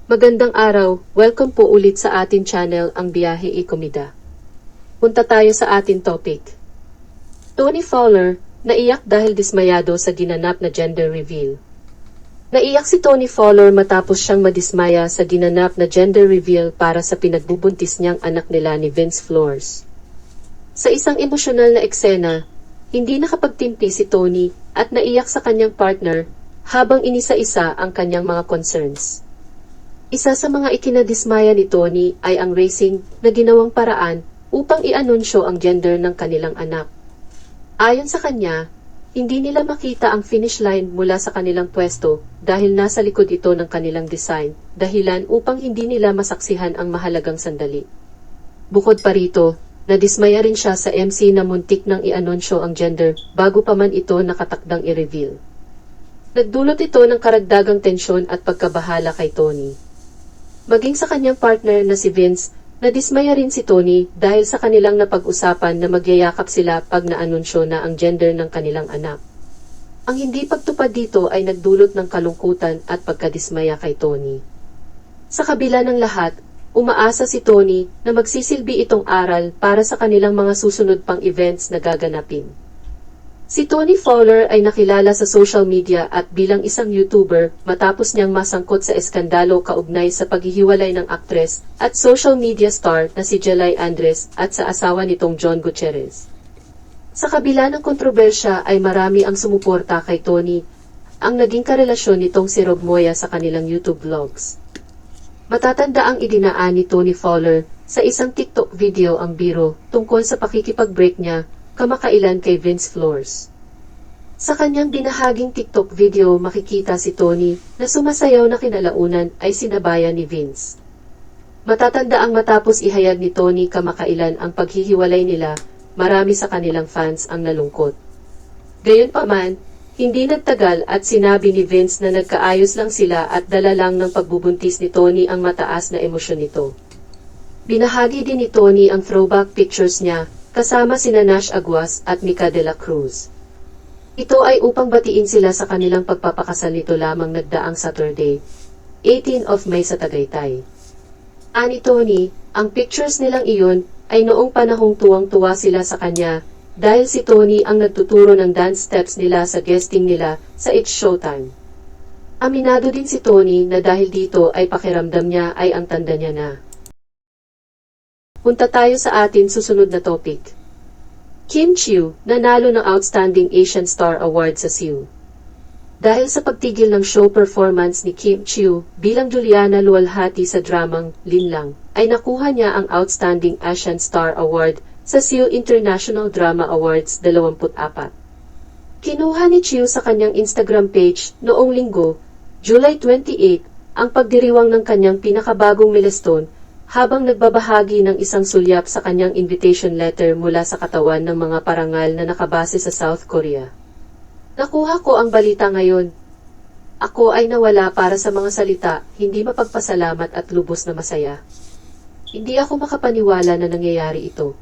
Magandang araw, welcome po ulit sa atin channel ang Biyahe Komida. Punta tayo sa atin topic. Tony Fowler, naiyak dahil dismayado sa ginanap na gender reveal. Naiyak si Tony Fowler matapos siyang madismaya sa ginanap na gender reveal para sa pinagbubuntis niyang anak nila ni Vince Flores. Sa isang emosyonal na eksena, hindi nakapagtimpi si Tony at naiyak sa kanyang partner habang inisa-isa ang kanyang mga concerns. Isa sa mga ikinadismaya ni Tony ay ang racing na ginawang paraan upang i-anunsyo ang gender ng kanilang anak. Ayon sa kanya, hindi nila makita ang finish line mula sa kanilang pwesto dahil nasa likod ito ng kanilang design, dahilan upang hindi nila masaksihan ang mahalagang sandali. Bukod pa rito, nadismaya rin siya sa MC na muntik nang i-anunsyo ang gender bago pa man ito nakatakdang i-reveal. Nagdulot ito ng karagdagang tensyon at pagkabahala kay Tony. Maging sa kanyang partner na si Vince, nadismaya rin si Tony dahil sa kanilang napag-usapan na magyayakap sila pag naanunsyo na ang gender ng kanilang anak. Ang hindi pagtupad dito ay nagdulot ng kalungkutan at pagkadismaya kay Tony. Sa kabila ng lahat, umaasa si Tony na magsisilbi itong aral para sa kanilang mga susunod pang events na gaganapin. Si Tony Fowler ay nakilala sa social media at bilang isang YouTuber matapos niyang masangkot sa eskandalo kaugnay sa paghihiwalay ng aktres at social media star na si Jelay Andres at sa asawa nitong John Gutierrez. Sa kabila ng kontrobersya ay marami ang sumuporta kay Tony, ang naging karelasyon nitong si Rob Moya sa kanilang YouTube vlogs. Matatanda ang idinaan ni Tony Fowler sa isang TikTok video ang biro tungkol sa pakikipag-break niya kamakailan kay Vince Flores. Sa kanyang binahaging TikTok video makikita si Tony na sumasayaw na kinalaunan ay sinabayan ni Vince. Matatanda ang matapos ihayag ni Tony kamakailan ang paghihiwalay nila, marami sa kanilang fans ang nalungkot. Gayunpaman, hindi nagtagal at sinabi ni Vince na nagkaayos lang sila at dala lang ng pagbubuntis ni Tony ang mataas na emosyon nito. Binahagi din ni Tony ang throwback pictures niya kasama sina Nash Aguas at Mika de la Cruz. Ito ay upang batiin sila sa kanilang pagpapakasal nito lamang nagdaang Saturday, 18 of May sa Tagaytay. Ani Tony, ang pictures nilang iyon ay noong panahong tuwang-tuwa sila sa kanya dahil si Tony ang nagtuturo ng dance steps nila sa guesting nila sa It's Showtime. Aminado din si Tony na dahil dito ay pakiramdam niya ay ang tanda niya na. Punta tayo sa atin susunod na topic. Kim Chiu, nanalo ng Outstanding Asian Star Award sa Seoul. Dahil sa pagtigil ng show performance ni Kim Chiu bilang Juliana luwalhati sa dramang Linlang, ay nakuha niya ang Outstanding Asian Star Award sa Seoul International Drama Awards 24. Kinuha ni Chiu sa kanyang Instagram page noong Linggo, July 28, ang pagdiriwang ng kanyang pinakabagong milestone habang nagbabahagi ng isang sulyap sa kanyang invitation letter mula sa katawan ng mga parangal na nakabase sa South Korea. Nakuha ko ang balita ngayon. Ako ay nawala para sa mga salita, hindi mapagpasalamat at lubos na masaya. Hindi ako makapaniwala na nangyayari ito.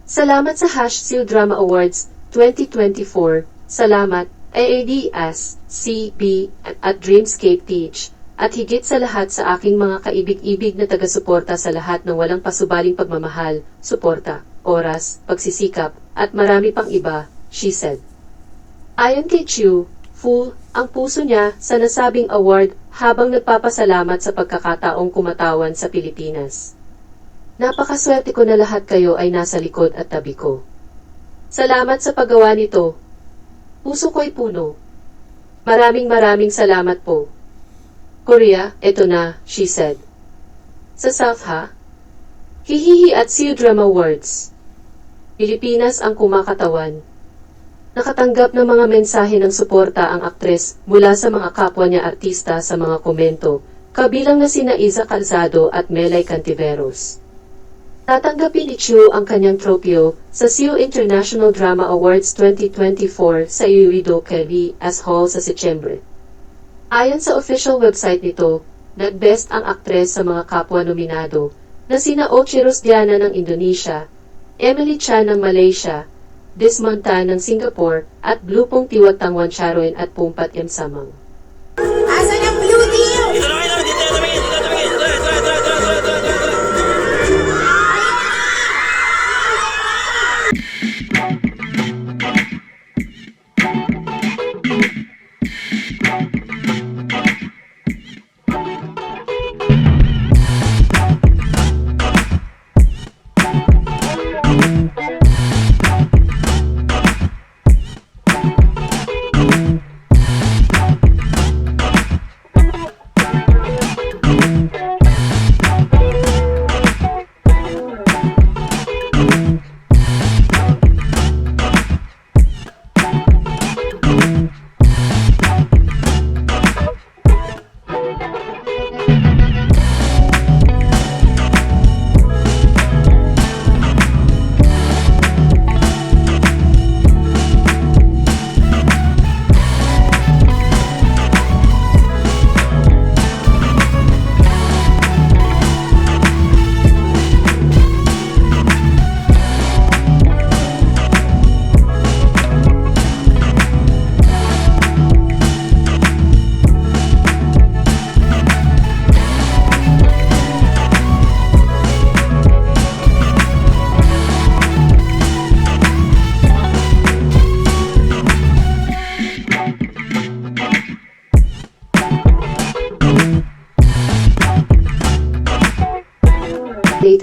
Salamat sa #Seoul Drama Awards 2024. Salamat, AADS, CB, at Dreamscape Teach. At higit sa lahat sa aking mga kaibig-ibig na taga-suporta sa lahat ng walang pasubaling pagmamahal, suporta, oras, pagsisikap, at marami pang iba, she said. Ayon kay Chiu, full ang puso niya sa nasabing award habang nagpapasalamat sa pagkakataong kumatawan sa Pilipinas. Napakaswerte ko na lahat kayo ay nasa likod at tabi ko. Salamat sa paggawa nito. Puso ko'y puno. Maraming salamat po. Korea, eto na, she said. Sa South ha? Hihihi at Seoul Drama Awards. Pilipinas ang kumakatawan. Nakatanggap ng mga mensahe ng suporta ang aktres mula sa mga kapwa niya artista sa mga komento, kabilang na sina Iza Calzado at Melay Cantiveros. Tatanggapin ni Chiu ang kanyang tropeo sa Seoul International Drama Awards 2024 sa Uido Kelly as Hall sa Setyembre. Ayon sa official website nito, nag-best ang aktres sa mga kapwa nominado na sina Ochi Rosdiana ng Indonesia, Emily Chan ng Malaysia, Desmond Tan ng Singapore, at Blupong Tiwatangwan Charoen at Pumpat M. Samang. Asan yung blue team? Dito na kayo, dito na kami, dito na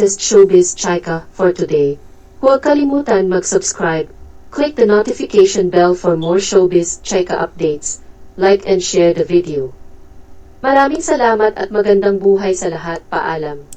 hottest showbiz chika for today. Huwag kalimutan mag-subscribe. Click the notification bell for more showbiz chika updates. Like and share the video. Maraming salamat at magandang buhay sa lahat. Paalam.